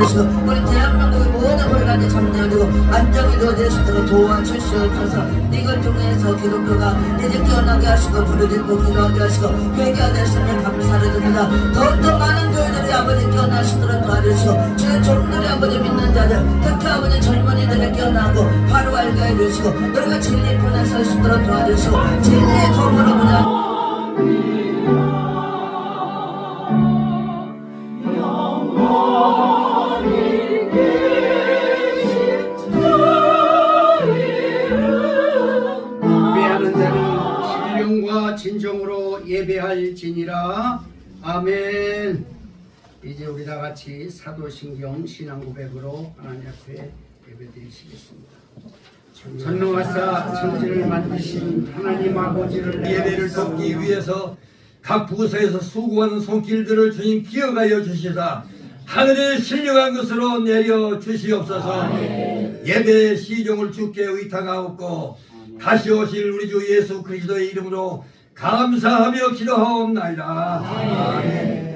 주시고 우리 대한민국의 모든 혼란이 정리되고 안정이 되어질 수 있도록 도와주시옵소서. 이걸 통해서 기독교가 이제 깨어나게 하시고 부르짖고 기도하게 하시고 회개하게 하시는 감사를 드립니다. 더욱더 많은 교회들이 아버지 깨어나시도록 도와주시고 주의 종들이 아버지 믿는 자들 특히 아버지 젊은이들을 깨어나고 바로 알게 해주시고 우리가 진리 편에 설 수 있도록 도와주시고 진리의 검으로 보자. 진정으로 예배할지니라. 아멘. 이제 우리 다 같이 사도신경 신앙 고백으로 하나님 앞에 예배드리시겠습니다. 전능하사 천지를 만드신 하나님 아버지를 예배를 돕기 위해서 각 부서에서 수고하는 손길들을 주님 기억하여 주시사 하늘에 신령한 것으로 내려 주시옵소서. 예배 시종을 주께 의탁하옵고 다시 오실 우리 주 예수 그리스도의 이름으로 감사하며 기도하옵나이다. 아멘.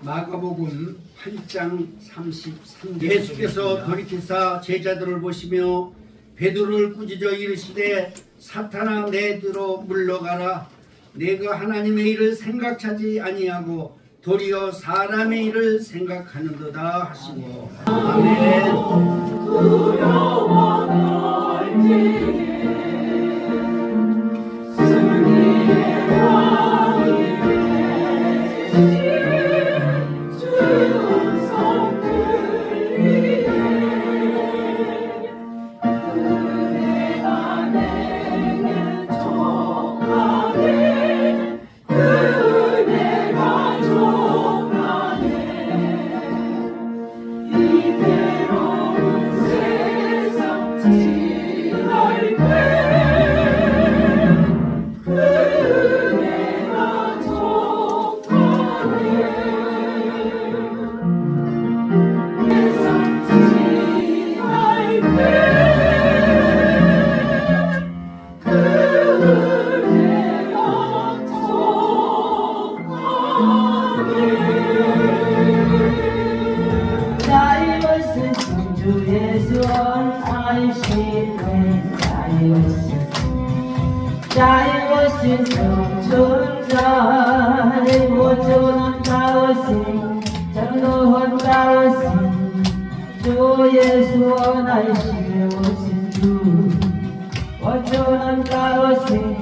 마가복음 8장 33절. 예수께서 돌이키사 제자들을 보시며 베드로를 꾸짖어 이르시되 사탄아 내 뒤로 물러가라. 내가 하나님의 일을 생각하지 아니하고 도리어 사람의 일을 생각하는도다 하시고. 아멘. 자유신 성천자의 모조는 다우신 정노한 다우신 주 예수 원하시며 오신 주 모조는 다우신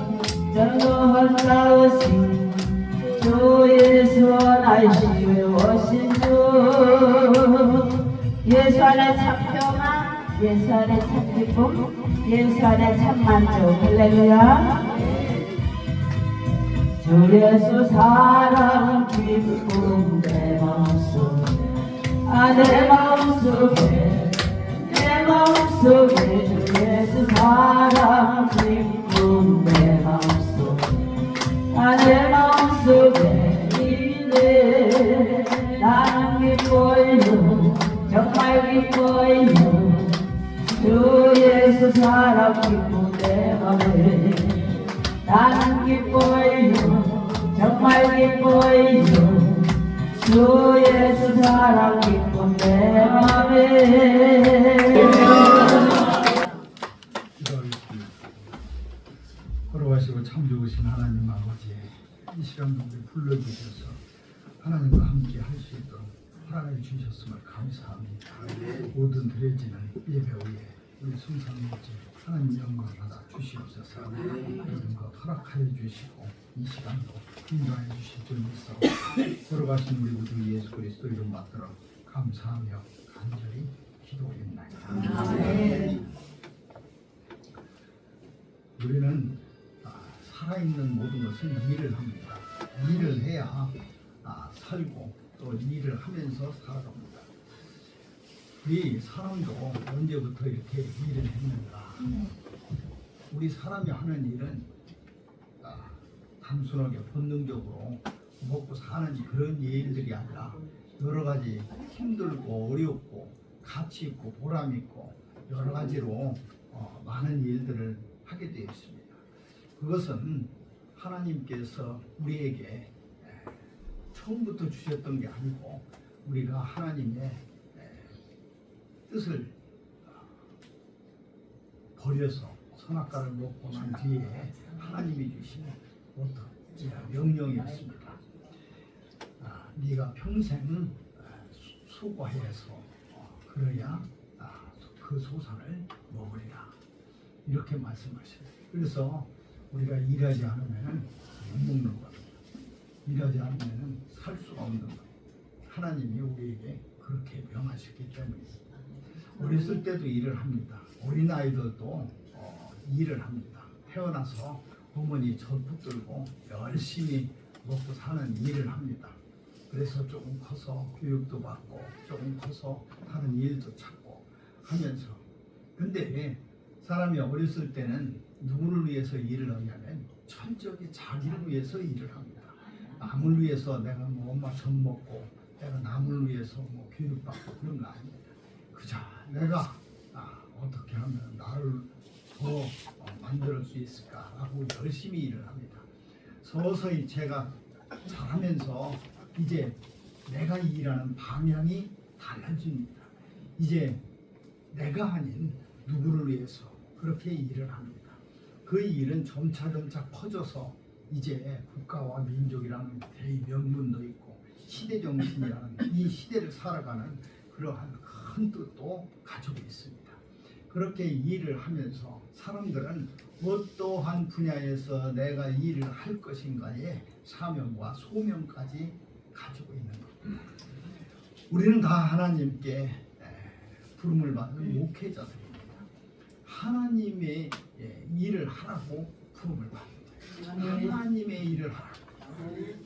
정노한 다우신 주 예수 원하시며 오신 주 예수 안에 참 평안 예수 안에 참 기쁨 예수 안에 참 만족. 할렐루야. 주 예수 사랑 기쁨 내 마음속에 내 마음속에 내 마음속에 주 예수 사랑 기쁨 내 마음속에 내 마음속에 이래 나는 기뻐요 정말 기뻐요 주 예수 사랑 기쁨 내 맘에 나는 기뻐요 정말 기뻐요 주 예수 사랑 기쁨 내 맘에. 기도하겠습니다. 걸어가시고 참 좋으신 하나님 아버지, 이 시간도 우리 불러주셔서 하나님과 함께 할 수 있도록 허락해 주셨음을 감사합니다. 모든 드려지는 예배 후에 우리 성산모지 하나님 영광 받아 주시옵소서. 모든 것 허락하여 주시고 이 시간도 인도하여 주실 줄 믿사 걸어가신 우리 구주 예수 그리스도 이름 받들어 감사하며 간절히 기도했나이다. 우리는 살아있는 모든 것은 일을 합니다. 일을 해야 살고 또 일을 하면서 살아갑니다. 우리 사람도 언제부터 이렇게 일을 했는가? 우리 사람이 하는 일은 단순하게 본능적으로 먹고 사는 그런 일들이 아니라 여러 가지 힘들고 어렵고 가치 있고 보람 있고 여러 가지로 많은 일들을 하게 되어 있습니다. 그것은 하나님께서 우리에게 처음부터 주셨던 게 아니고 우리가 하나님의 뜻을 버려서 선악과를 먹고 난 뒤에 하나님이 주신 어떤 명령이었습니다. 네가 평생 수고해서 그래야 그 소산을 먹으리라 이렇게 말씀하십니다. 그래서 우리가 일하지 않으면 못 먹는 겁니다. 일하지 않으면 살 수가 없는 겁니다. 하나님이 우리에게 그렇게 명하셨기 때문입니다. 어렸을 때도 일을 합니다. 어린아이들도 일을 합니다. 태어나서 부모니 젖 붙들고 열심히 먹고 사는 일을 합니다. 그래서 조금 커서 교육도 받고 조금 커서 다른 일도 찾고 하면서, 근데 사람이 어렸을 때는 누구를 위해서 일을 하냐면 철저하게 자기를 위해서 일을 합니다. 남을 위해서 내가 뭐 엄마 젖 먹고 내가 남을 위해서 뭐 교육받고 그런 거 아닙니다. 그저 내가 어떻게 하면 나를 더 만들 수 있을까라고 열심히 일을 합니다. 서서히 제가 잘하면서 이제 내가 일하는 방향이 달라집니다. 이제 내가 아닌 누구를 위해서 그렇게 일을 합니다. 그 일은 점차점차 커져서 이제 국가와 민족이라는 대명분도 있고 시대정신이라는 이 시대를 살아가는 그러한 큰 뜻도 가지고 있습니다. 그렇게 일을 하면서 사람들은 어떠한 분야에서 내가 일을 할 것인가의 사명과 소명까지 가지고 있는 겁니다. 우리는 다 하나님께 부름을 받은 목회자들입니다. 하나님의 일을 하라고 부름을 받는다. 하나님의 일을 하라고.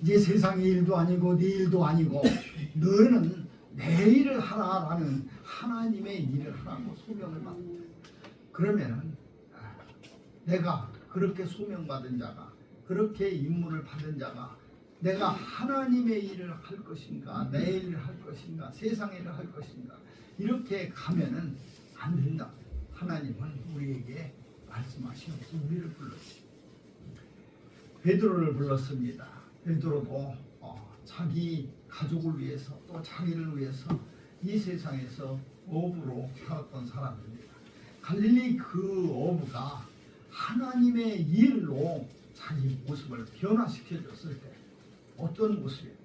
이제 세상의 일도 아니고 네 일도 아니고 너는 내 일을 하라라는 하나님의 일을 하라고 소명을 받는다. 그러면은 내가 그렇게 소명받은 자가, 그렇게 임무를 받은 자가 내가 하나님의 일을 할 것인가, 내 일을 할 것인가, 세상의 일을 할 것인가, 이렇게 가면은 안 된다. 하나님은 우리에게 말씀하시면서 우리를 불렀습니다. 베드로를 불렀습니다. 베드로도 자기 가족을 위해서 또 자기를 위해서 이 세상에서 어부로 살았던 사람입니다. 갈릴리 그 어부가 하나님의 일로 자기 모습을 변화시켜줬을 때 어떤 모습이에요?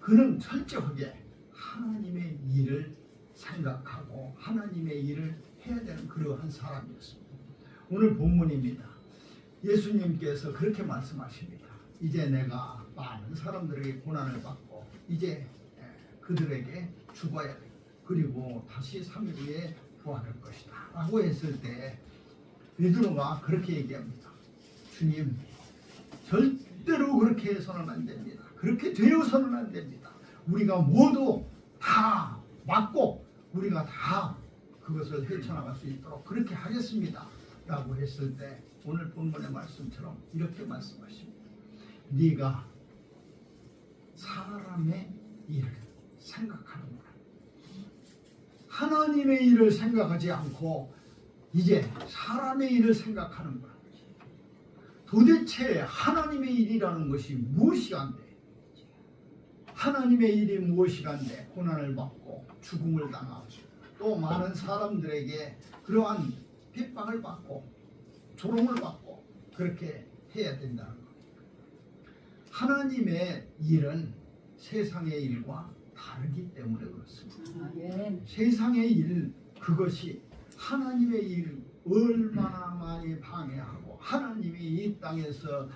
그는 철저하게 하나님의 일을 생각하고 하나님의 일을 해야 되는 그러한 사람이었습니다. 오늘 본문입니다. 예수님께서 그렇게 말씀하십니다. 이제 내가 많은 사람들에게 고난을 받고 이제 그들에게 죽어야 돼. 그리고 다시 3일 후에 부활할 것이다 라고 했을 때 베드로가 그렇게 얘기합니다. 주님, 절대로 그렇게 해서는 안 됩니다. 그렇게 되어서는 안 됩니다. 우리가 모두 다 맞고 우리가 다 그것을 헤쳐나갈 수 있도록 그렇게 하겠습니다 라고 했을 때 오늘 본문의 말씀처럼 이렇게 말씀하십니다. 네가 사람의 일을 생각하는구나. 하나님의 일을 생각하지 않고 이제 사람의 일을 생각하는구나. 도대체 하나님의 일이라는 것이 무엇이간데, 하나님의 일이 무엇이간데 고난을 받고 죽음을 당하고 또 많은 사람들에게 그러한 핍박을 받고 조롱을 받고 그렇게 해야 된다는 겁니다. 하나님의 일은 세상의 일과 다르기 때문에 그렇습니다. 세상의 일, 그것이 하나님의 일 얼마나 많이 방해하고 하나님이 이 땅에서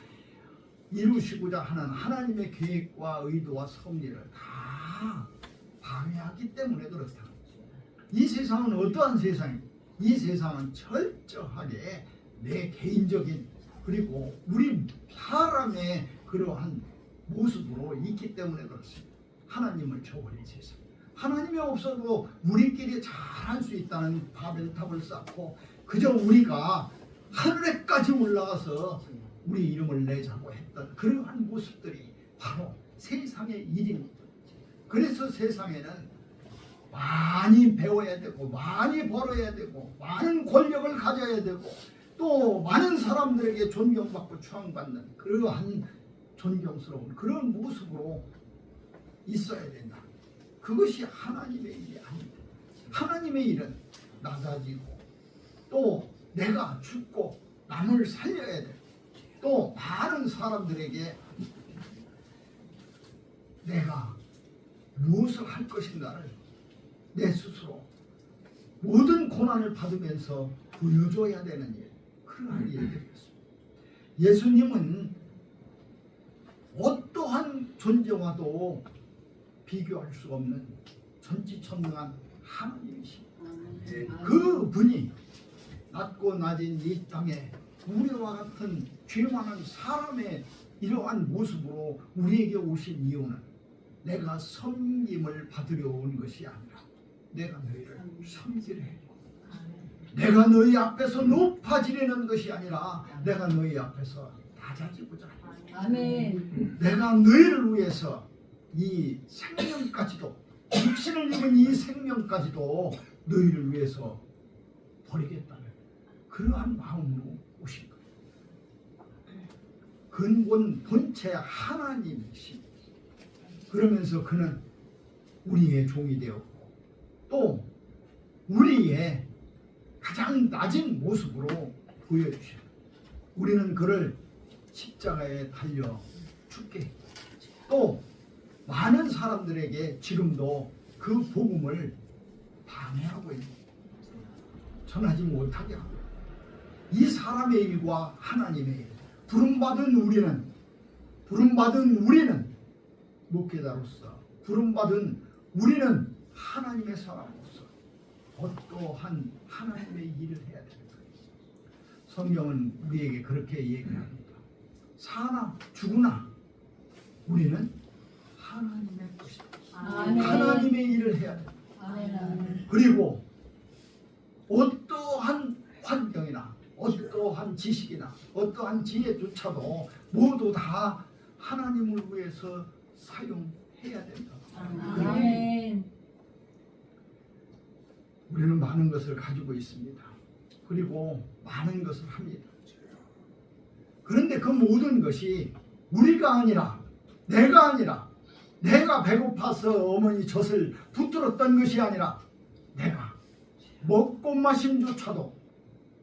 이루시고자 하는 하나님의 계획과 의도와 섭리를 다 방해하기 때문에 그렇다. 이 세상은 어떠한 세상입니까? 이 세상은 철저하게 내 개인적인 그리고 우리 사람의 그러한 모습으로 있기 때문에 그렇습니다. 하나님을 저버린 세상. 하나님이 없어도 우리끼리 잘할 수 있다는 바벨탑을 쌓고 그저 우리가 하늘에까지 올라가서 우리 이름을 내자고 했던 그러한 모습들이 바로 세상의 일입니다. 그래서 세상에는 많이 배워야 되고 많이 벌어야 되고 많은 권력을 가져야 되고 또 많은 사람들에게 존경받고 추앙받는 그러한 존경스러운 그런 모습으로 있어야 된다. 그것이 하나님의 일이 아닙니다. 하나님의 일은 낮아지고 또 내가 죽고 남을 살려야 돼. 또 많은 사람들에게 내가 무엇을 할 것인가를 내 스스로 모든 고난을 받으면서 보여줘야 되는 일, 그러한 일들이었습니다. 예수님은 어떠한 존재와도 비교할 수 없는 전지전능한 하나님이십니다. 그 분이 낮고 낮은 이 땅에 우리와 같은 죄 많은 사람의 이러한 모습으로 우리에게 오신 이유는 내가 섬김을 받으려 온 것이 아니라 내가 너희를 섬기려 했고 내가 너희 앞에서 높아지려는 것이 아니라 내가 너희 앞에서 낮아지고자 했고 아멘. 내가 너희를 위해서 이 생명까지도 육신을 입은 이 생명까지도 너희를 위해서 버리겠다는 그러한 마음으로 오신 거예요. 근본 본체 하나님이십니다. 그러면서 그는 우리의 종이 되었고 또 우리의 가장 낮은 모습으로 보여주셔요. 우리는 그를 십자가에 달려 죽게 했고 또 많은 사람들에게 지금도 그 복음을 방해하고 있는 전하지 못하게 하고 이 사람의 일과 하나님의 일 부름받은 우리는 목회자로서 부름받은 우리는 하나님의 사람으로서 어떠한 하나님의 일을 해야 되는 거예요. 성경은 우리에게 그렇게 얘기합니다. 사나 죽으나 우리는 하나님의 것이다. 아멘. 하나님의 일을 해야 됩니다. 아멘. 그리고 어떠한 환경이나 어떠한 지식이나 어떠한 지혜조차도 모두 다 하나님을 위해서 사용해야 된다. 아멘. 우리는 많은 것을 가지고 있습니다. 그리고 많은 것을 합니다. 그런데 그 모든 것이 우리가 아니라 내가 배고파서 어머니 젖을 붙들었던 것이 아니라 내가 먹고 마심조차도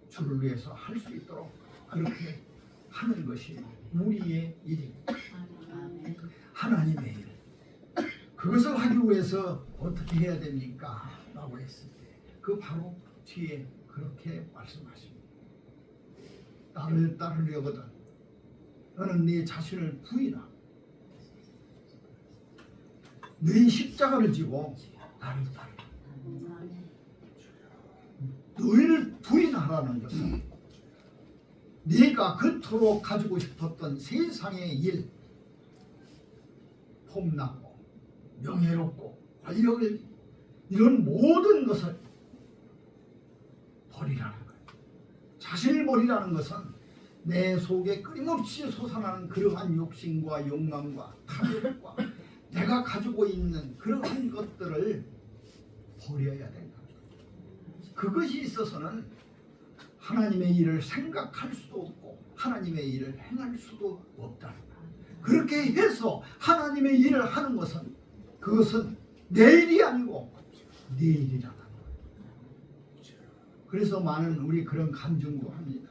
주를 위해서 할 수 있도록 그렇게 하는 것이 우리의 일입니다. 하나님의 일. 그것을 하기 위해서 어떻게 해야 됩니까? 라고 했을 때 그 바로 뒤에 그렇게 말씀하십니다. 나를 따르려거든 너는 네 자신을 부인하고 네 십자가를 지고 나를 따르라. 너희를 부인하라는 것은 네가 그토록 가지고 싶었던 세상의 일, 폼나고 명예롭고 권력을 이런 모든 것을 버리라는 거예요. 자신을 버리라는 것은 내 속에 끊임없이 솟아나는 그러한 욕심과 욕망과 탐욕과 내가 가지고 있는 그러한 것들을 버려야 된다. 그것이 있어서는 하나님의 일을 생각할 수도 없고 하나님의 일을 행할 수도 없다. 그렇게 해서 하나님의 일을 하는 것은 그것은 내 일이 아니고 네 일이라는 거예요. 그래서 많은 우리 그런 간증도 합니다.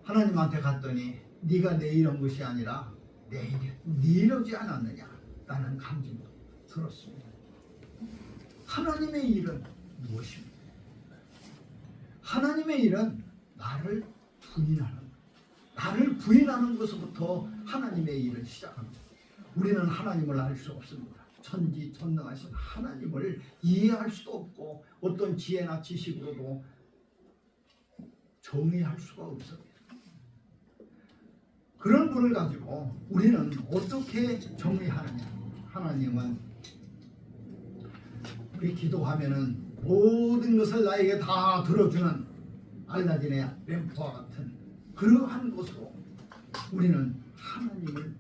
하나님한테 갔더니 네가 내 일한 것이 아니라 내 일이 네 이러지 않았느냐 라는 간증도 들었습니다. 하나님의 일은 무엇입니까? 하나님의 일은 나를 부인하는 것부터 하나님의 일을 시작합니다. 우리는 하나님을 알 수 없습니다. 천지전능하신 하나님을 이해할 수도 없고 어떤 지혜나 지식으로도 정의할 수가 없습니다. 그런 분을 가지고 우리는 어떻게 정리하느냐. 하나님은 우리 기도하면은 모든 것을 나에게 다 들어주는 알라딘의 램프와 같은 그러한 것으로 우리는 하나님을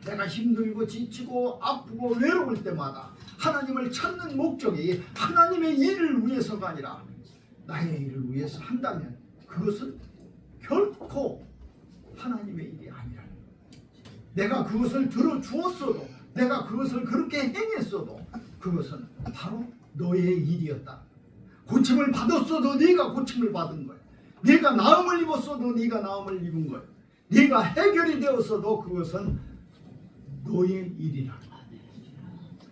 내가 힘들고 지치고 아프고 외로울 때마다 하나님을 찾는 목적이 하나님의 일을 위해서가 아니라 나의 일을 위해서 한다면 그것은 결코 하나님의 일이 아니라는 거예요. 내가 그것을 들어주었어도 내가 그것을 그렇게 행했어도 그것은 바로 너의 일이었다. 고침을 받았어도 네가 고침을 받은 거야. 네가 나음을 입었어도 네가 나음을 입은 거야. 네가 해결이 되었어도 그것은 너의 일이라.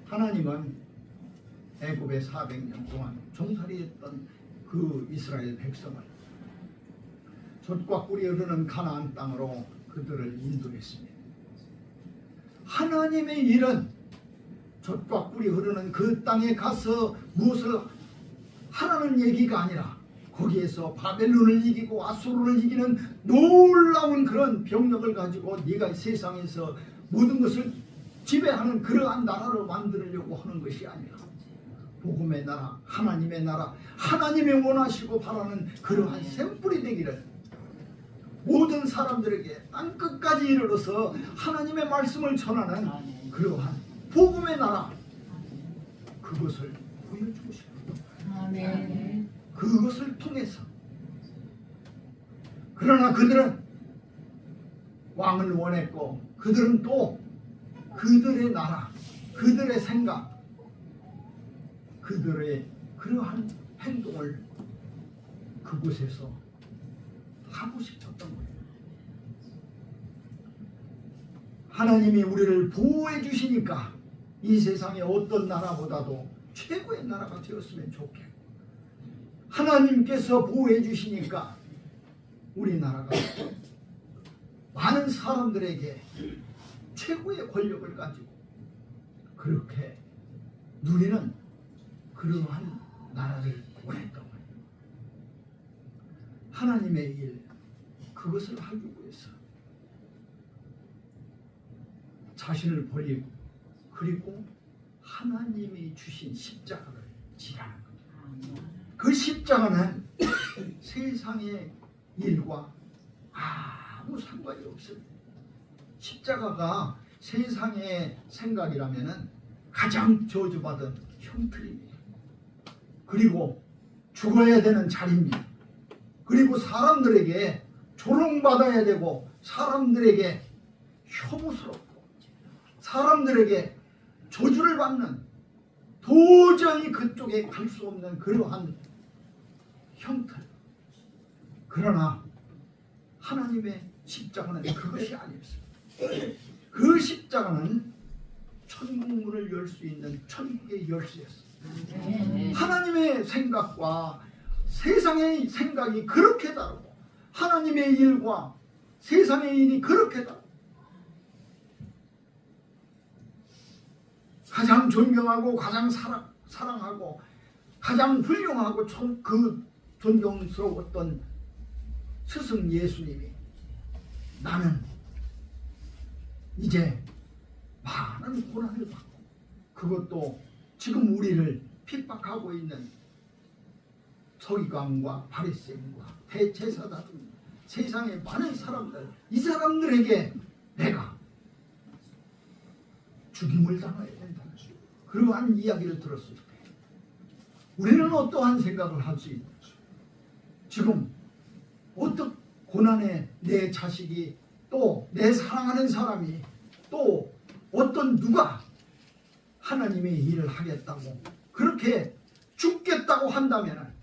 하나님은 애굽에 400년 동안 종살이했던 그 이스라엘 백성을 젖과 꿀이 흐르는 가나안 땅으로 그들을 인도했습니다. 하나님의 일은 젖과 꿀이 흐르는 그 땅에 가서 무엇을 하라는 얘기가 아니라 거기에서 바벨론을 이기고 아수르를 이기는 놀라운 그런 병력을 가지고 네가 세상에서 모든 것을 지배하는 그러한 나라를 만들려고 하는 것이 아니라 복음의 나라, 하나님의 나라, 하나님의 원하시고 바라는 그러한 샘플이 되기를 모든 사람들에게 땅끝까지 이르러서 하나님의 말씀을 전하는 그러한 복음의 나라, 그것을 보여주고 싶어요. 아멘. 그것을 통해서. 그러나 그들은 왕을 원했고 그들은 또 그들의 나라, 그들의 생각, 그들의 그러한 행동을 그곳에서 하고 싶었던 거예요. 하나님이 우리를 보호해 주시니까 이 세상의 어떤 나라보다도 최고의 나라가 되었으면 좋겠고, 하나님께서 보호해 주시니까 우리나라가 많은 사람들에게 최고의 권력을 가지고 그렇게 누리는 그러한 나라를 원했던 거예요. 하나님의 일, 그것을 하기 위해서 자신을 버리고 그리고 하나님이 주신 십자가를 지라는 거예요. 그 십자가는 세상의 일과 아무 상관이 없습니다. 십자가가 세상의 생각이라면 가장 저주받은 형틀입니다. 그리고 죽어야 되는 자리입니다. 그리고 사람들에게 조롱받아야 되고 사람들에게 혐오스럽고 사람들에게 저주를 받는, 도저히 그쪽에 갈 수 없는 그러한 형틀. 그러나 하나님의 십자가는 그것이 아니었습니다. 그 십자가는 천국문을 열 수 있는 천국의 열쇠였습니다. 하나님의 생각과 세상의 생각이 그렇게 다르고 하나님의 일과 세상의 일이 그렇게 다르고 가장 존경하고 가장 사랑하고 가장 훌륭하고 그 존경스러웠던 스승 예수님이 나는 이제 많은 고난을 받고 그것도 지금 우리를 핍박하고 있는 서기관과 바리새인과 대제사장 세상의 많은 사람들, 이 사람들에게 내가 죽임을 당해야 된다는 그러한 이야기를 들었을 때 우리는 어떠한 생각을 할 수 있는지, 지금 어떤 고난에 내 자식이 또 내 사랑하는 사람이 또 어떤 누가 하나님의 일을 하겠다고 그렇게 죽겠다고 한다면,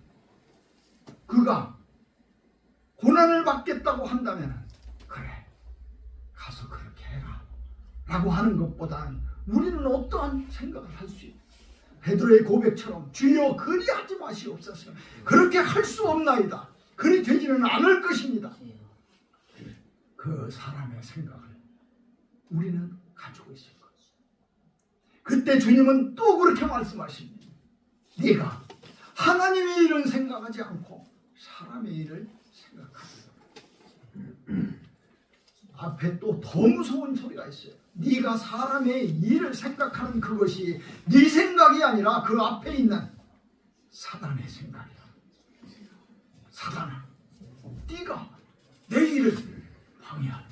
그가 고난을 받겠다고 한다면 그래 가서 그렇게 해라 라고 하는 것보다는 우리는 어떠한 생각을 할 수 있는, 베드로의 고백처럼 주여 그리하지 마시옵소서, 그렇게 할 수 없나이다, 그리 되지는 않을 것입니다. 그 사람의 생각을 우리는 가지고 있을 것. 그때 주님은 또 그렇게 말씀하십니다. 네가 하나님의 일은 생각하지 않고 사람의 일을 생각하라. 앞에 또 더 무서운 소리가 있어요. 네가 사람의 일을 생각하는 그것이 네 생각이 아니라 그 앞에 있는 사단의 생각이야. 사단아, 네가 내 일을 방해하는.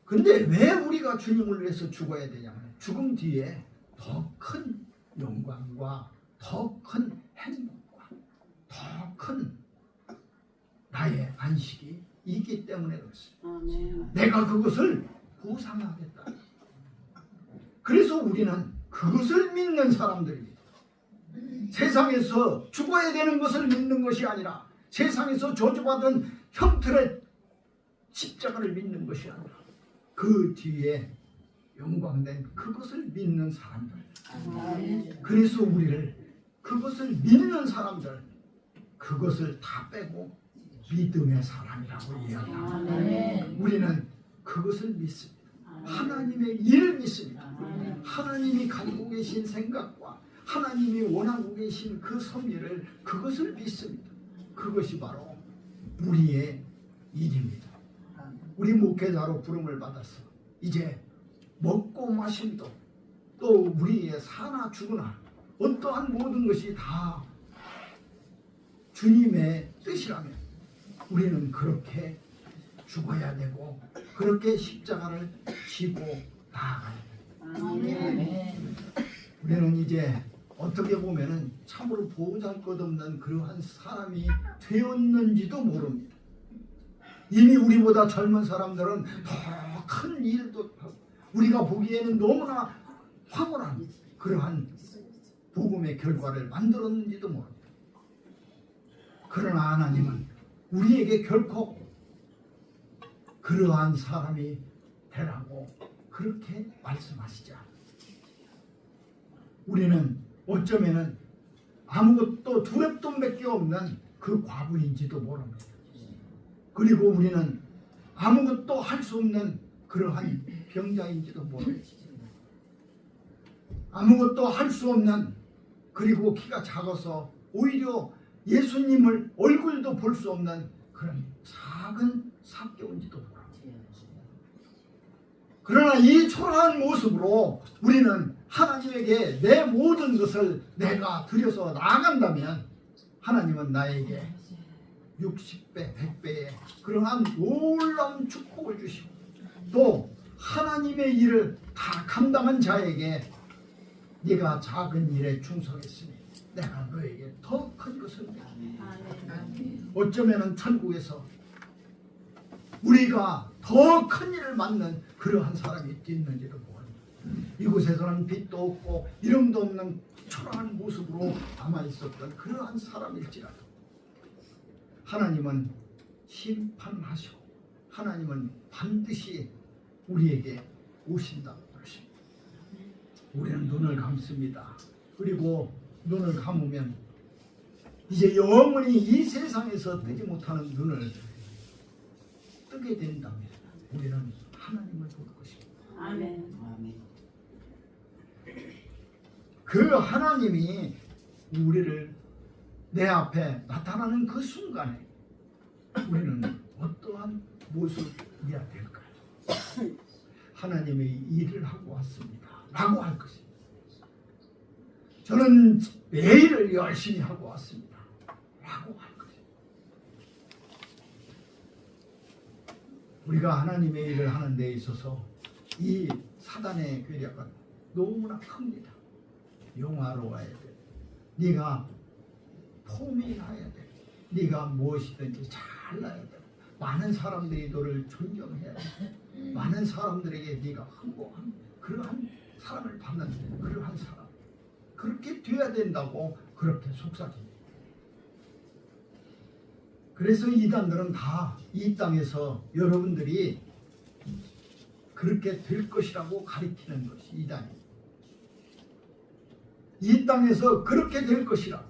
근데 왜 우리가 주님을 위해서 죽어야 되냐면 죽음 뒤에 더 큰 영광과 더 큰 행복과 더 큰 나의 안식이 있기 때문에 그렇습니다. 내가 그것을 보상하겠다. 그래서 우리는 그것을 믿는 사람들입니다. 세상에서 죽어야 되는 것을 믿는 것이 아니라 세상에서 저주받은 형틀의 십자가를 믿는 것이 아니라 그 뒤에 영광된 그것을 믿는 사람들. 그래서 우리를 그것을 믿는 사람들, 그것을 다 빼고 믿음의 사람이라고 이야기합니다. 우리는 그것을 믿습니다. 하나님의 일을 믿습니다. 하나님이 가지고 계신 생각과 하나님이 원하고 계신 그 섭리를 그것을 믿습니다. 그것이 바로 우리의 일입니다. 우리 목회자로 부름을 받아서 이제 먹고 마심도 또 우리의 사나 죽으나 어떠한 모든 것이 다 주님의 뜻이라면 우리는 그렇게 죽어야 되고 그렇게 십자가를 지고 나아가야 됩니다. 우리는 이제 어떻게 보면은 참으로 보잘것없는 그러한 사람이 되었는지도 모릅니다. 이미 우리보다 젊은 사람들은 더 큰 일도 하고 우리가 보기에는 너무나 황홀한 그러한 복음의 결과를 만들었는지도 모릅니다. 그러나 하나님은 우리에게 결코 그러한 사람이 되라고 그렇게 말씀하시지 않습니다. 우리는 어쩌면은 아무것도 두렵돈밖에 없는 그 과부인지도 모릅니다. 그리고 우리는 아무것도 할 수 없는 그러한 병자인지도 모릅니다. 아무것도 할 수 없는 그리고 키가 작아서 오히려 예수님을 얼굴도 볼 수 없는 그런 작은 삭개온지도 모릅니다. 그러나 이 초라한 모습으로 우리는 하나님에게 내 모든 것을 내가 드려서 나아간다면 하나님은 나에게 60배, 100배의 그러한 놀라운 축복을 주시고 또 하나님의 일을 다 감당한 자에게 네가 작은 일에 충성했으니 내가 너에게 더 큰 것을 주겠다. 어쩌면 천국에서 우리가 더 큰 일을 맡는 그러한 사람이 있는지도 모릅니다. 이곳에서는 빛도 없고 이름도 없는 초라한 모습으로 남아있었던 그러한 사람일지라도 하나님은 심판하시고 하나님은 반드시 우리에게 오신다고 그러십니다. 우리는 눈을 감습니다. 그리고 눈을 감으면 이제 영원히 이 세상에서 뜨지 못하는 눈을 뜨게 된다면 우리는 하나님을 볼 것입니다. 아멘. 그 하나님이 우리를 내 앞에 나타나는 그 순간에 우리는 어떠한 모습이어야 될까요? 하나님의 일을 하고 왔습니다 라고 할 것입니다. 저는 내 일을 열심히 하고 왔습니다 라고 할 것입니다. 우리가 하나님의 일을 하는 데 있어서 이 사단의 괴력은 너무나 큽니다. 영화로워야 돼. 네가 포미해야 돼. 네가 무엇이든지 잘나야 돼. 많은 사람들이 너를 존경해야 돼. 많은 사람들에게 네가 흥복한 그러한 사람을 받는 그러한 사람. 그렇게 돼야 된다고 그렇게 속삭입니다. 그래서 이단들은 다 이 땅에서 여러분들이 그렇게 될 것이라고 가리키는 것이 이단입니다. 이 땅에서 그렇게 될 것이라.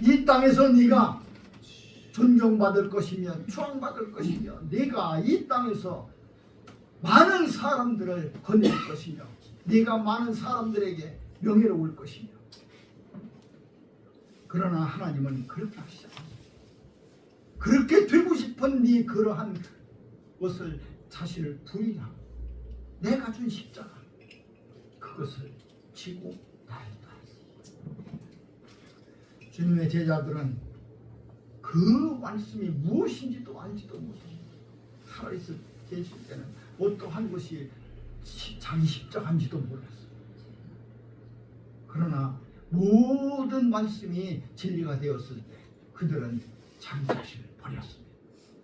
이 땅에서 네가 존경받을 것이며 추앙받을 것이며 네가 이 땅에서 많은 사람들을 건질 것이며 네가 많은 사람들에게 명예로울 것이며 그러나 하나님은 그렇게 하시지 않습니다. 그렇게 되고 싶은 네 그러한 것을 자신을 부인하고 내가 준 십자가 그것을 지고 나를 따르라. 주님의 제자들은 그 말씀이 무엇인지도 알지도 못합니다. 살아있을 계실 때는 어떠한 것이 자기 십자가인지도 몰랐어요. 그러나 모든 말씀이 진리가 되었을 때 그들은 자기 자신을 버렸습니다.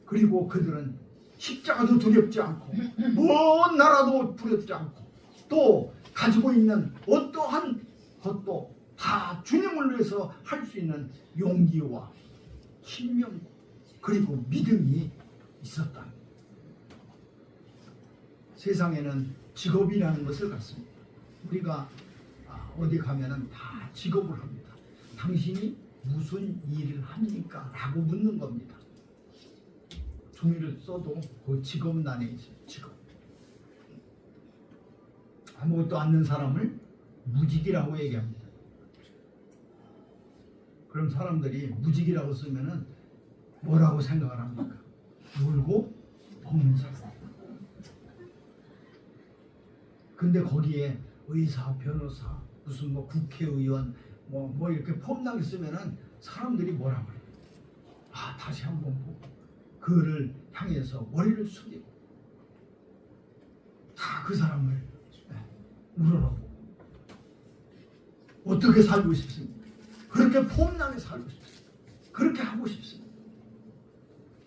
그리고 그들은 십자가도 두렵지 않고 먼 나라도 두렵지 않고 또 가지고 있는 어떠한 것도 다 주님을 위해서 할 수 있는 용기와 신명 그리고 믿음이 있었다. 세상에는 직업이라는 것을 갖습니다. 우리가 어디 가면은 다 직업을 합니다. 당신이 무슨 일을 합니까? 라고 묻는 겁니다. 종이를 써도 그 직업란에 있어요. 직업. 아무것도 않는 사람을 무직이라고 얘기합니다. 그럼 사람들이 무직이라고 쓰면은 뭐라고 생각을 합니까? 놀고 먹는 사람. 근데 거기에 의사, 변호사, 무슨 뭐 국회의원 뭐 이렇게 폼나게 쓰면은 사람들이 뭐라고 해요? 다시 한번 보고 그를 향해서 머리를 숙이고 다 그 사람을 우러러보고 어떻게 살고 싶습니까? 그렇게 폼나게 살고 싶습니다. 그렇게 하고 싶습니다.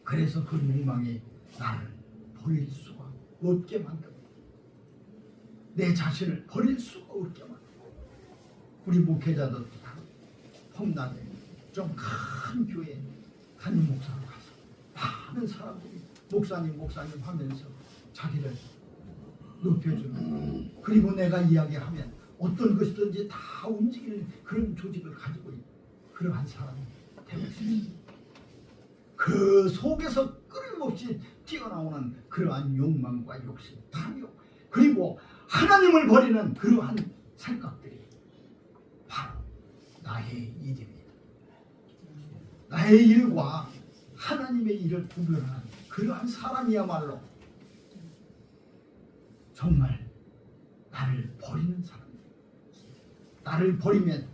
그래서 그 욕망이 나를 버릴 수가 없게 만듭니다. 내 자신을 버릴 수가 없게 만듭니다. 우리 목회자도 다 폼나게 좀 큰 교회에 담임 목사로 가서 많은 사람들이 목사님 하면서 자기를 높여주고 그리고 내가 이야기하면 어떤 것이든지 다 움직이는 그런 조직을 가지고 있는 그러한 사람이 되고 있습니다. 그 속에서 끊임없이 뛰어나오는 그러한 욕망과 욕심, 탐욕 그리고 하나님을 버리는 그러한 생각들이 바로 나의 일입니다. 나의 일과 하나님의 일을 구별하는 그러한 사람이야말로 정말 나를 버리는 사람이에요. 나를 버리면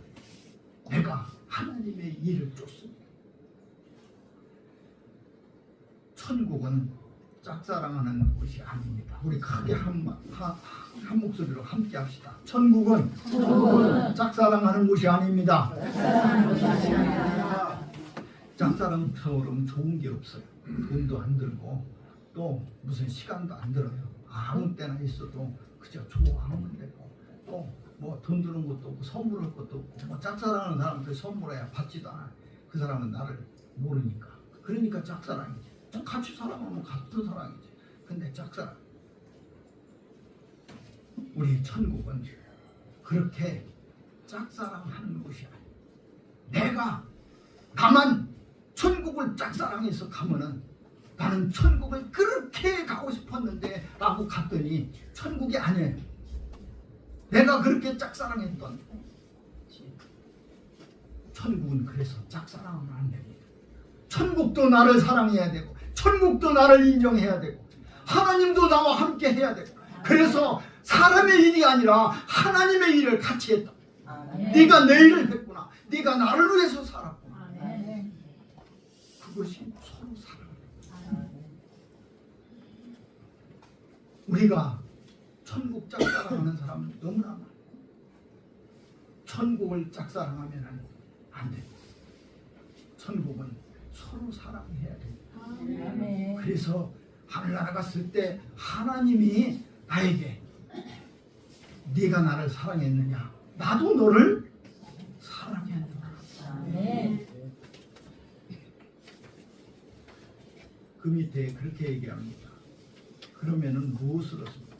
내가 하나님의 일을 쫓습니다. 천국은 짝사랑하는 곳이 아닙니다. 우리 크게 한 목소리로 함께 합시다. 천국은 짝사랑하는 곳이 아닙니다. 짝사랑처럼 좋은 게 없어요. 돈도 안 들고 또 무슨 시간도 안 들어요. 아무 때나 있어도 그저 좋아하면 되고 또 뭐 돈 드는 것도 없고 선물할 것도 없고 뭐 짝사랑하는 사람한테 선물해야 받지도 않아요. 그 사람은 나를 모르니까. 그러니까 짝사랑이지. 같이 살아가면 같은 사랑이지. 근데 짝사랑. 우리 천국은 그렇게 짝사랑하는 곳이 아니야. 나만 천국을 짝사랑해서 가면은 나는 천국을 그렇게 가고 싶었는데 라고 갔더니 천국이 아니에요. 내가 그렇게 짝사랑했던 천국은 그래서 짝사랑하면 안 됩니다. 천국도 나를 사랑해야 되고 천국도 나를 인정해야 되고 하나님도 나와 함께 해야 되고 그래서 사람의 일이 아니라 하나님의 일을 같이 했다. 네가 내 일을 했구나. 네가 나를 위해서 살았구나. 그것이 서로 사랑합니다. 우리가 천국 짝사랑하는 사람은 너무나 많아요. 천국을 짝사랑하면 안 됩니다. 천국은 서로 사랑해야 됩니다. 그래서 하늘나라 갔을 때 하나님이 나에게 네가 나를 사랑했느냐 나도 너를 사랑했느냐. 그 밑에 그렇게 얘기합니다. 그러면은 무엇을 얻습니까?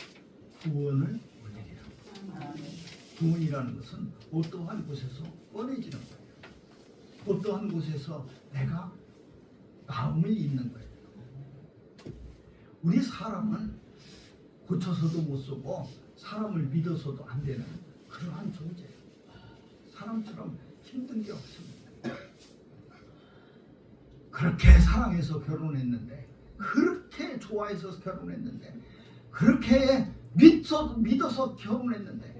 구원을 얻으리라. 구원이라는 것은 어떠한 곳에서 꺼내지는 거예요. 어떠한 곳에서 내가 마음을 잊는 거예요. 우리 사람은 고쳐서도 못 쓰고 사람을 믿어서도 안 되는 그러한 존재예요. 사람처럼 힘든 게 없습니다. 그렇게 사랑해서 결혼했는데 그렇게 좋은 좋아해서 결혼했는데 그렇게 믿어서 결혼했는데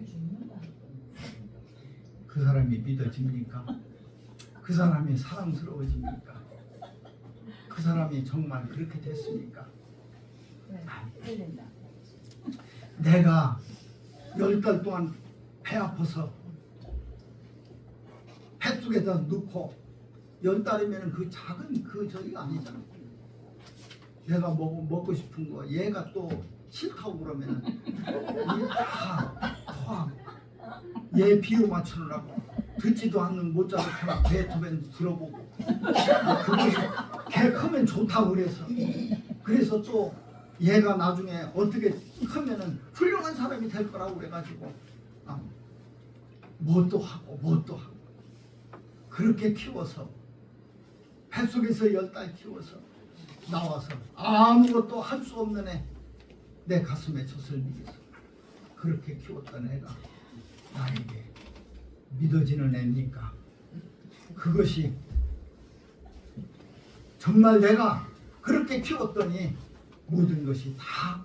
그 사람이 믿어집니까? 그 사람이 사랑스러워집니까? 그 사람이 정말 그렇게 됐습니까? 아니. 내가 10달 동안 배 아파서 뱃속에다 넣고 10달이면 그 작은 그 저기가 아니잖아. 내가 먹고 싶은 거 얘가 또 싫다고 그러면은 얘 비유 맞추느라고 듣지도 않는 모차르트나 베토벤도 들어보고 그것이 걔 크면 좋다고 그래서 또 얘가 나중에 어떻게 크면은 훌륭한 사람이 될 거라고 그래가지고 뭣도 하고 그렇게 키워서 뱃속에서 10달 키워서 나와서 아무것도 할 수 없는 애 내 가슴에 젖을 미겨서 그렇게 키웠던 애가 나에게 믿어지는 애입니까? 그것이 정말 내가 그렇게 키웠더니 모든 것이 다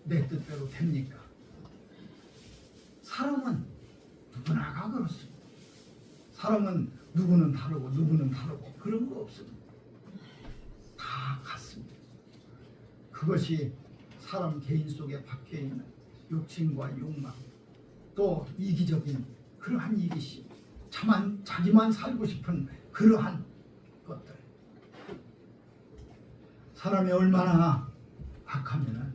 내 뜻대로 됩니까? 사람은 누구나가 그렇습니다. 사람은 누구는 다르고 그런 거 없습니다. 다 같습니다. 그것이 사람 개인 속에 박혀있는 욕심과 욕망, 또 이기적인 그러한 이기심, 자기만 살고 싶은 그러한 것들. 사람이 얼마나 악하면은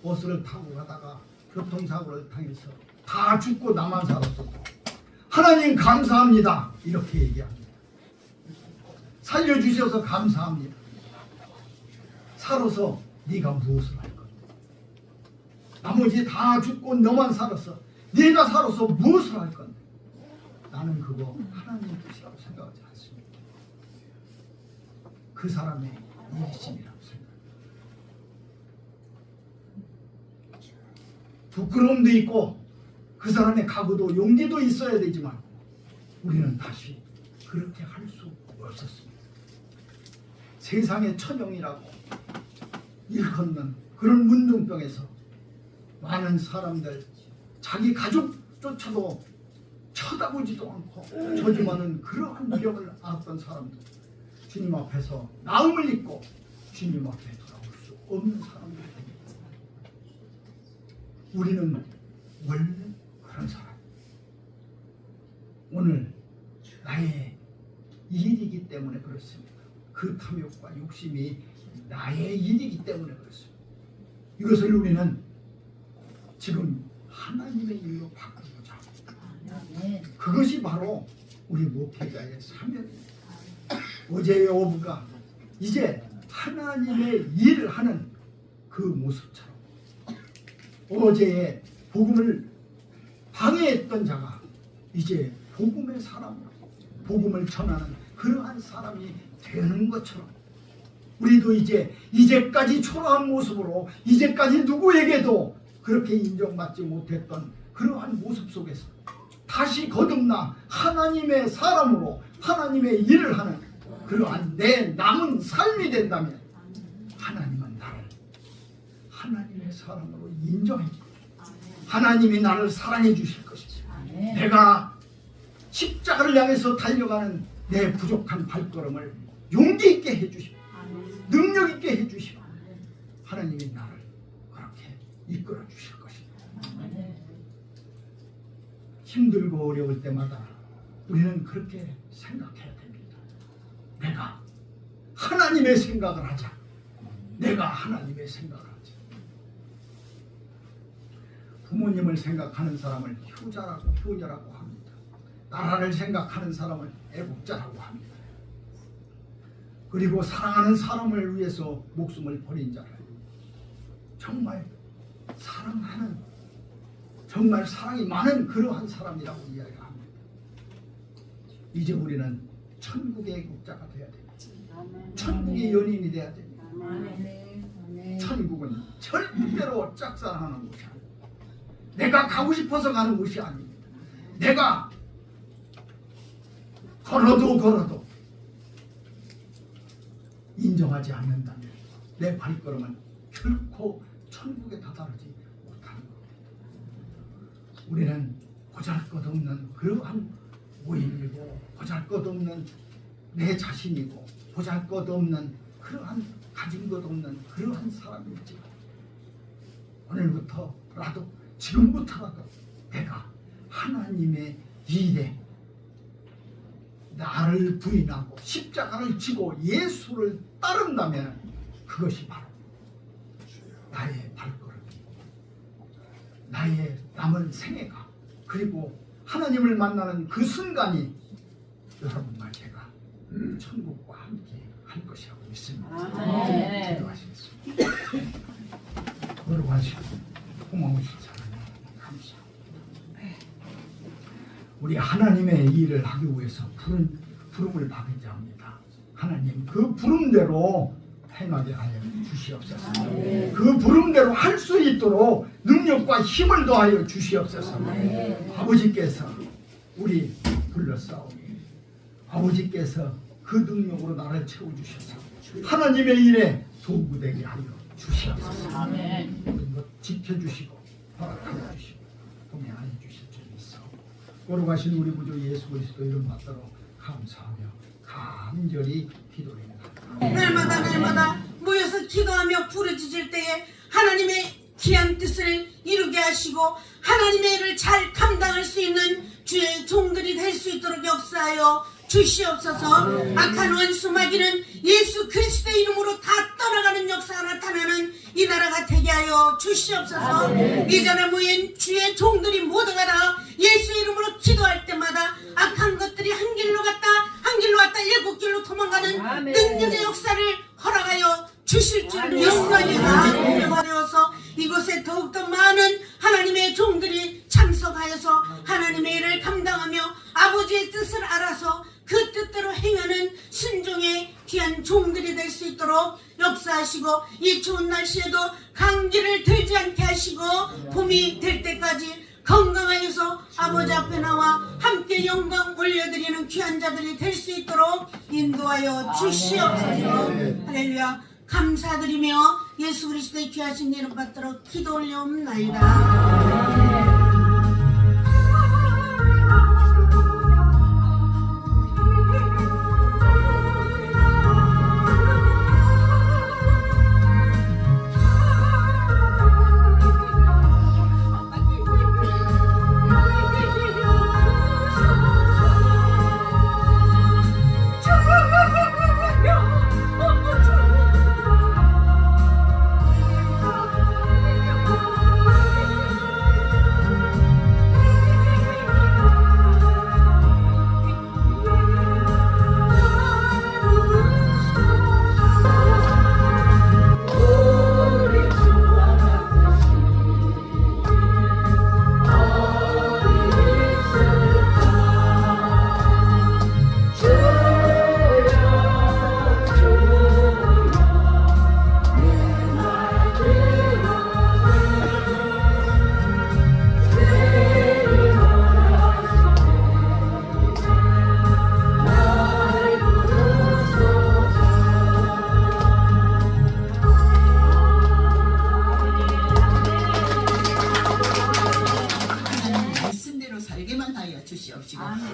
버스를 타고 가다가 교통사고를 당해서 다 죽고 나만 살았어도 하나님 감사합니다 이렇게 얘기합니다. 살려주셔서 감사합니다. 살아서 네가 무엇을 할 건데? 나머지 다 죽고 너만 살았어. 네가 살아서 무엇을 할 건데? 나는 그거 하나님 뜻이라고 생각하지 않습니다. 그 사람의 이기심이라고 생각합니다. 부끄러움도 있고 그 사람의 각오도 용기도 있어야 되지만 우리는 다시 그렇게 할 수 없었습니다. 세상의 천형이라고 일컫는 그런 문둥병에서 많은 사람들 자기 가족조차도 쳐다보지도 않고 조심하는 그러한 위력을 알았던 사람들 주님 앞에서 마음을 잊고 주님 앞에 돌아올 수 없는 사람들입니다. 우리는 원래 그런 사람. 오늘 나의 일이기 때문에 그렇습니다. 그 탐욕과 욕심이 나의 일이기 때문에 그렇습니다. 이것을 우리는 지금 하나님의 일로 바꾸고자 합니다. 그것이 바로 우리 목회자의 사명입니다. 어제의 어부가 이제 하나님의 일을 하는 그 모습처럼 어제의 복음을 방해했던 자가 이제 복음의 사람으로 복음을 전하는 그러한 사람이 되는 것처럼 우리도 이제까지 초라한 모습으로 이제까지 누구에게도 그렇게 인정받지 못했던 그러한 모습 속에서 다시 거듭나 하나님의 사람으로 하나님의 일을 하는 그러한 내 남은 삶이 된다면 하나님은 나를 하나님의 사람으로 인정해 주고 하나님이 나를 사랑해 주실 것이죠. 내가 십자가를 향해서 달려가는 내 부족한 발걸음을 용기 있게 해주시고 능력 있게 해주시고 하나님이 나를 그렇게 이끌어 주실 것입니다. 힘들고 어려울 때마다 우리는 그렇게 생각해야 됩니다. 내가 하나님의 생각을 하자. 내가 하나님의 생각을 하자. 부모님을 생각하는 사람을 효자라고 합니다. 나라를 생각하는 사람을 애국자라고 합니다. 그리고 사랑하는 사람을 위해서 목숨을 버린 자를 정말 사랑하는 정말 사랑이 많은 그러한 사람이라고 이야기합니다. 이제 우리는 천국의 애국자가 되어야 됩니다. 천국의 연인이 되어야 됩니다. 천국은 절대로 짝사랑하는 곳이 아닙니다. 내가 가고 싶어서 가는 곳이 아닙니다. 내가 걸어도 인정하지 않는다면 내 발걸음은 결코 천국에 다다르지 못하는 것. 우리는 보잘것없는 그러한 오인이고 보잘것없는 내 자신이고 보잘것없는 그러한 가진 것 없는 그러한 사람이지. 오늘부터라도 지금부터라도 내가 하나님의 일에 나를 부인하고 십자가를 지고 예수를 따른다면 그것이 바로 나의 발걸음이고 나의 남은 생애가 그리고 하나님을 만나는 그 순간이 여러분과 제가 천국과 함께 할 것이라고 믿습니다. 네. 기도하시겠습니다. 거룩하시고 고마우신 하나님 감사합니다. 우리 하나님의 일을 하기 위해서 부름을 받은 자입니다. 하나님 그 부름대로 행하게 하여 주시옵소서. 그 부름대로 할 수 있도록 능력과 힘을 더하여 주시옵소서. 아버지께서 우리 불러싸오니 아버지께서 그 능력으로 나를 채워주셔서 하나님의 일에 도구 되게 하여 주시옵소서. 모든 것 지켜주시고 허락하여 주시고 동행하여 주실 줄 믿어 거룩하신 우리 구주 예수 그리스도 이름 받도록 감사하며 간절히 기도합니다. 날마다 모여서 기도하며 부르짖을 때에 하나님의 귀한 뜻을 이루게 하시고 하나님의 일을 잘 감당할 수 있는 주의 종들이 될 수 있도록 역사하여 주시옵소서. 악한 원수 마귀는 예수 그리스도의 이름으로 다 떠나가는 역사가 나타나는 이 나라가 되게 하여 주시옵소서. 이전에 모인 주의 종들이 모두가 다 예수 이름으로 기도할 때마다 악한 것들이 한 길로 갔다 일곱 길로 도망가는 능력의 역사를 허락하여 주실 줄 믿사옵니다. 어려워서 이곳에 더욱더 많은 하나님의 종들이 참석하여서 하나님의 일을 감당하며 아버지의 뜻을 알아서 그 뜻대로 행하는 순종의 귀한 종들이 될 수 있도록 역사하시고 이 추운 날씨에도 감기를 들지 않게 하시고 봄이 될 때까지 건강하여서 아버지 앞에 나와 함께 영광 올려드리는 귀한 자들이 될 수 있도록 인도하여 주시옵소서. 할렐루야. 감사드리며 예수 그리스도의 귀하신 이름 받도록 기도 올려옵나이다.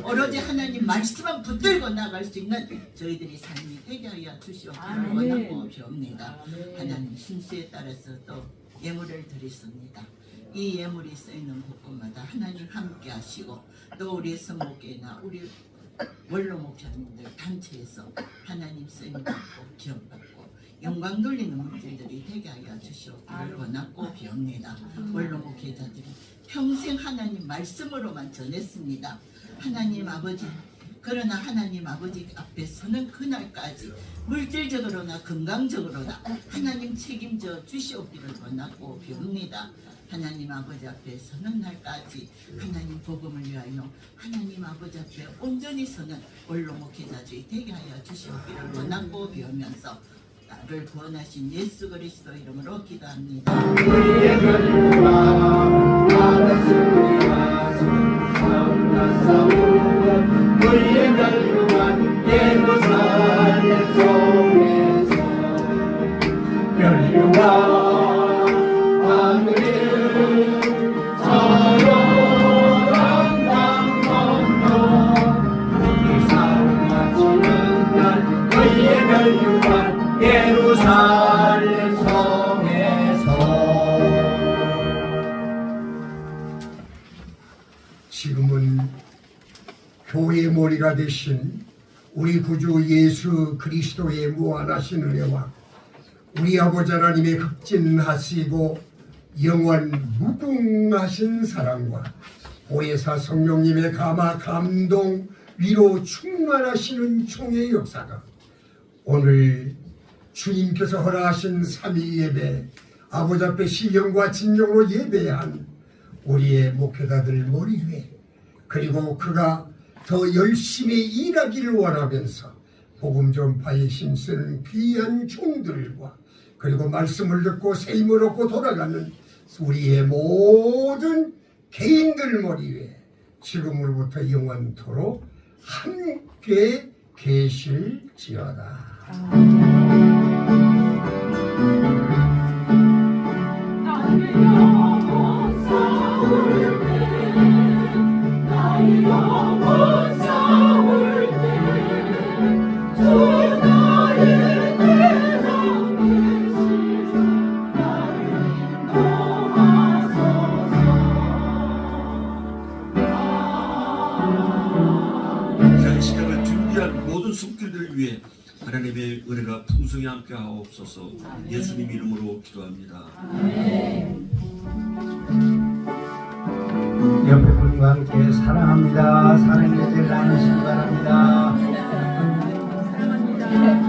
오로지 하나님 말씀만 붙들고 나갈 수 있는 저희들이 삶이 되게 하여 주시옵기를 원하고 비옵니다. 하나님 순수에 따라서 또 예물을 드렸습니다. 이 예물이 쓰이는 곳곳마다 하나님 함께 하시고 또 우리 성목회나 우리 원로 목사님들 단체에서 하나님 쓰임받고 기억받고 영광 돌리는 물질들이 되게 하여 주시옵기를 원하고 비옵니다. 원로 목회자들이 평생 하나님 말씀으로만 전했습니다. 하나님 아버지, 그러나 하나님 아버지 앞에 서는 그날까지 물질적으로나 건강적으로나 하나님 책임져 주시옵기를 원하고 비옵니다. 하나님 아버지 앞에 서는 날까지 하나님 복음을 위하여 하나님 아버지 앞에 온전히 서는 원로 목회자들이 되게 하여 주시옵기를 원하고 비오면서 나를 구원하신 예수 그리스도 이름으로 기도합니다. 우리의 멸류관 예루살렘 속에서 멸류관 저희가 되신 우리 구주 예수 그리스도의 무한하신 은혜와 우리 아버지 하나님의 극진하시고 영원 무궁하신 사랑과 보혜사 성령님의 감화 감동 위로 충만하시는 총의 역사가 오늘 주님께서 허락하신 3위 예배 아버지 앞에 신령과 진정으로 예배한 우리의 목회자들 머리 위에 그리고 그가 더 열심히 일하기를 원하면서 복음 전파에 힘쓰는 귀한 종들과 그리고 말씀을 듣고 세임을 얻고 돌아가는 우리의 모든 개인들 머리 위에 지금으로부터 영원토록 함께 계실지어다. 이 시간을 준비한 모든 손길들을 위해 하나님의 은혜가 풍성히 함께 하옵소서. 예수님 이름으로 기도합니다. 옆에 분과 함께 사랑합니다. 사랑의 절 나누시기 바랍니다. 사랑합니다.